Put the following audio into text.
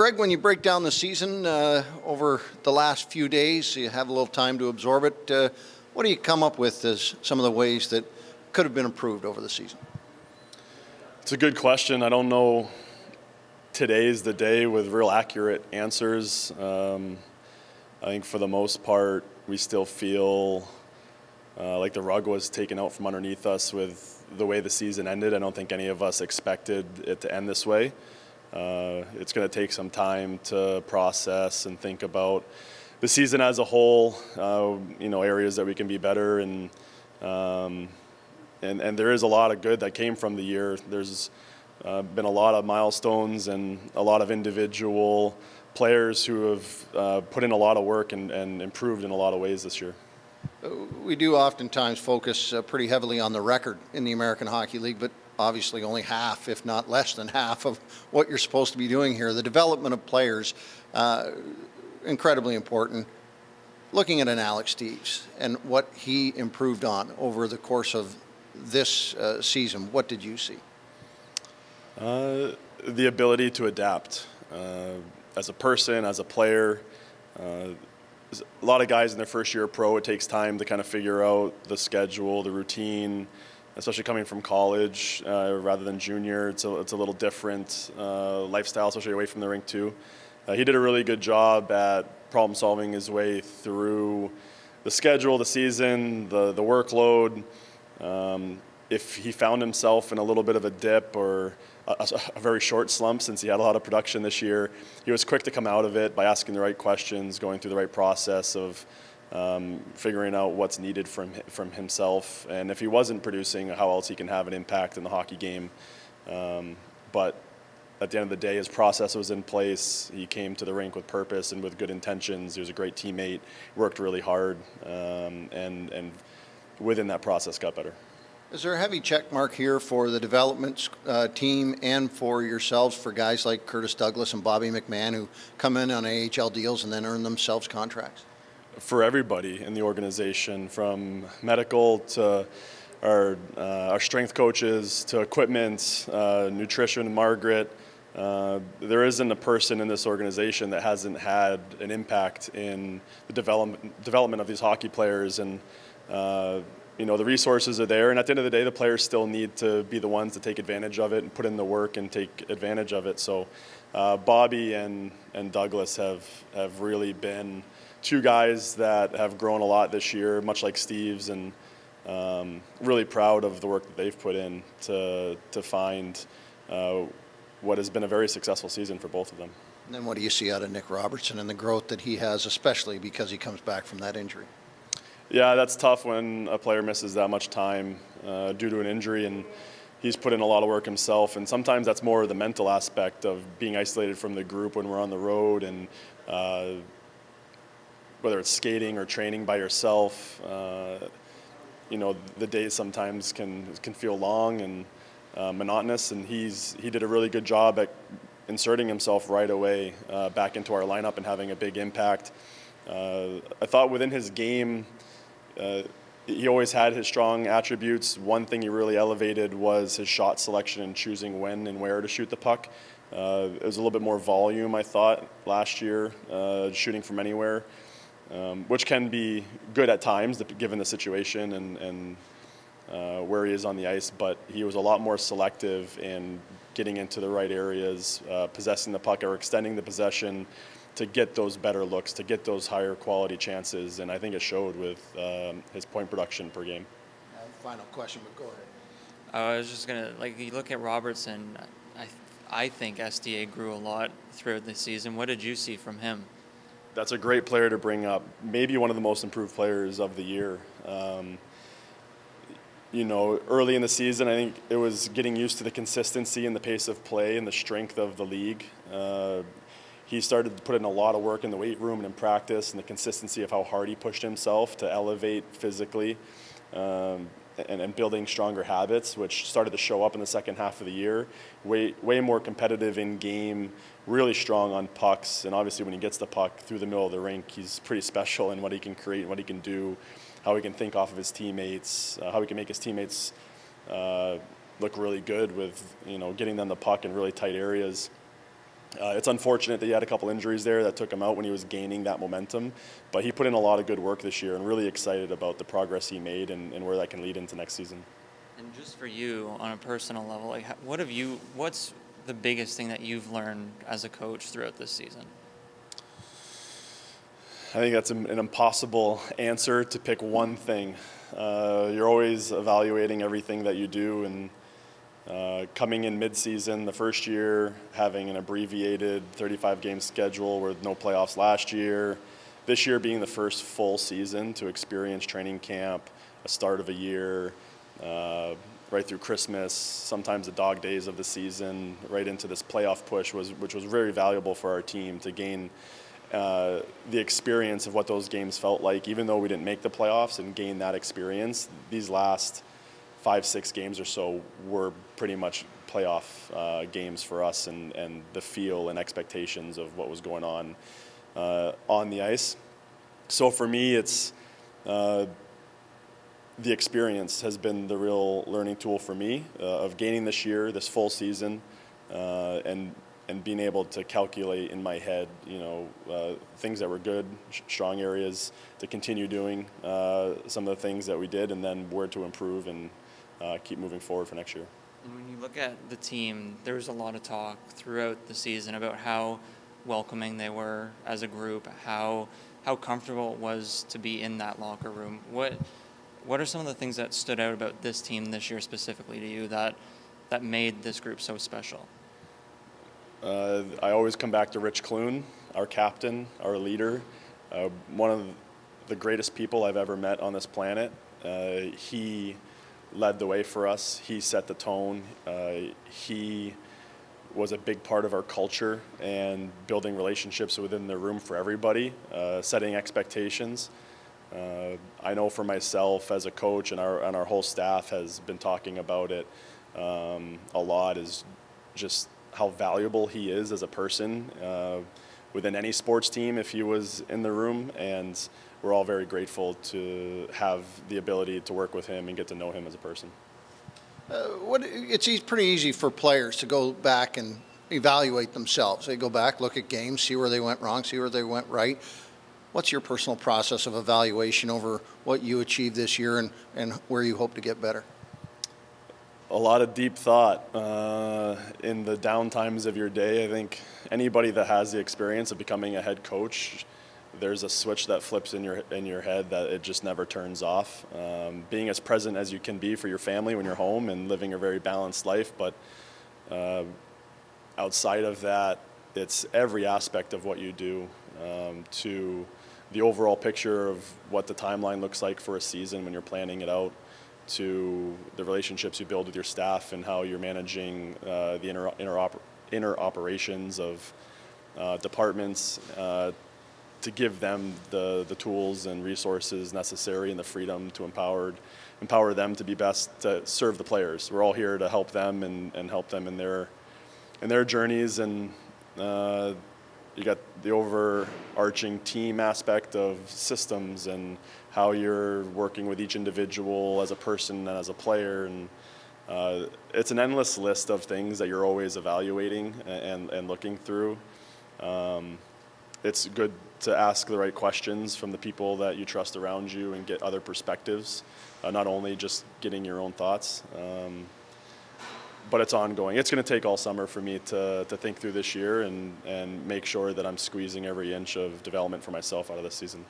Greg, when you break down the season over the last few days, you have a little time to absorb it. What do you come up with as some of the ways that could have been improved over the season? It's a good question. I don't know today's the day with real accurate answers. I think for the most part, we still feel like the rug was taken out from underneath us with the way the season ended. I don't think any of us expected it to end this way. It's going to take some time to process and think about the season as a whole, areas that we can be better. And there is a lot of good that came from the year. There's been a lot of milestones and a lot of individual players who have put in a lot of work and improved in a lot of ways this year. We do oftentimes focus pretty heavily on the record in the American Hockey League, but obviously only half, if not less than half, of what you're supposed to be doing here. The development of players, incredibly important. Looking at an Alex Steeves and what he improved on over the course of this season, what did you see? The ability to adapt as a person, as a player. A lot of guys in their first year pro, it takes time to kind of figure out the schedule, the routine, especially coming from college rather than junior. It's a little different lifestyle, especially away from the rink too. He did a really good job at problem solving his way through the schedule, the season, the workload. If he found himself in a little bit of a dip or a very short slump, since he had a lot of production this year, he was quick to come out of it by asking the right questions, going through the right process of figuring out what's needed from himself, and if he wasn't producing, how else he can have an impact in the hockey game. But at the end of the day, his process was in place. He came to the rink with purpose and with good intentions. He was a great teammate, worked really hard, and within that process got better. Is there a heavy check mark here for the development team and for yourselves, for guys like Curtis Douglas and Bobby McMahon who come in on AHL deals and then earn themselves contracts? For everybody in the organization, from medical to our strength coaches to equipment, nutrition, Margaret. There isn't a person in this organization that hasn't had an impact in the development of these hockey players. And the resources are there, and at the end of the day, the players still need to be the ones to take advantage of it and put in the work and take advantage of it. So Bobby and Douglas have really been two guys that have grown a lot this year, much like Steeves, and really proud of the work that they've put in to find what has been a very successful season for both of them. And then what do you see out of Nick Robertson and the growth that he has, especially because he comes back from that injury? Yeah, that's tough when a player misses that much time due to an injury, and he's put in a lot of work himself. And sometimes that's more the mental aspect of being isolated from the group when we're on the road, and whether it's skating or training by yourself. The days sometimes can feel long and monotonous, and he did a really good job at inserting himself right away back into our lineup and having a big impact. I thought within his game, he always had his strong attributes. One thing he really elevated was his shot selection and choosing when and where to shoot the puck. It was a little bit more volume, I thought, last year, shooting from anywhere, which can be good at times, given the situation and where he is on the ice. But he was a lot more selective in getting into the right areas, possessing the puck or extending the possession to get those better looks, to get those higher quality chances, and I think it showed with his point production per game. Final question, but go ahead. I was just going to, you look at Robertson, I think SDA grew a lot throughout the season. What did you see from him? That's a great player to bring up. Maybe one of the most improved players of the year. Early in the season, I think it was getting used to the consistency and the pace of play and the strength of the league. He started to put in a lot of work in the weight room and in practice, and the consistency of how hard he pushed himself to elevate physically and building stronger habits, which started to show up in the second half of the year. Way more competitive in game, really strong on pucks, and obviously when he gets the puck through the middle of the rink, he's pretty special in what he can create, what he can do, how he can think off of his teammates, how he can make his teammates look really good with getting them the puck in really tight areas. It's unfortunate that he had a couple injuries there that took him out when he was gaining that momentum, but he put in a lot of good work this year and really excited about the progress he made and where that can lead into next season. And just for you on a personal level, like what's the biggest thing that you've learned as a coach throughout this season? I think that's an impossible answer to pick one thing. You're always evaluating everything that you do, and coming in mid-season, the first year, having an abbreviated 35-game schedule with no playoffs last year, this year being the first full season to experience training camp, a start of a year, right through Christmas, sometimes the dog days of the season, right into this playoff push, which was very valuable for our team to gain the experience of what those games felt like, even though we didn't make the playoffs, and gain that experience. These last 5-6 games or so were pretty much playoff games for us, and the feel and expectations of what was going on the ice. So for me, it's the experience has been the real learning tool for me of gaining this year, this full season, and being able to calculate in my head, things that were good, strong areas to continue doing, some of the things that we did, and then where to improve and keep moving forward for next year. And when you look at the team, there was a lot of talk throughout the season about how welcoming they were as a group, how comfortable it was to be in that locker room. What are some of the things that stood out about this team this year specifically to you that made this group so special? I always come back to Rich Clune, our captain, our leader, one of the greatest people I've ever met on this planet. He led the way for us. He set the tone. He was a big part of our culture and building relationships within the room for everybody, setting expectations. I know for myself as a coach, and our whole staff has been talking about it a lot, is just how valuable he is as a person within any sports team if he was in the room, and we're all very grateful to have the ability to work with him and get to know him as a person. It's pretty easy for players to go back and evaluate themselves. They go back, look at games, see where they went wrong, see where they went right. What's your personal process of evaluation over what you achieved this year and where you hope to get better? A lot of deep thought in the downtimes of your day. I think anybody that has the experience of becoming a head coach, there's a switch that flips in your head that it just never turns off. Being as present as you can be for your family when you're home and living a very balanced life, but outside of that, it's every aspect of what you do, to the overall picture of what the timeline looks like for a season when you're planning it out, to the relationships you build with your staff and how you're managing the inner operations of departments, to give them the tools and resources necessary and the freedom to empower them to be best to serve the players. We're all here to help them and help them in their journeys, and you got the overarching team aspect of systems and how you're working with each individual as a person and as a player, and it's an endless list of things that you're always evaluating and looking through. It's good to ask the right questions from the people that you trust around you and get other perspectives, not only just getting your own thoughts. But it's ongoing. It's going to take all summer for me to think through this year and make sure that I'm squeezing every inch of development for myself out of this season.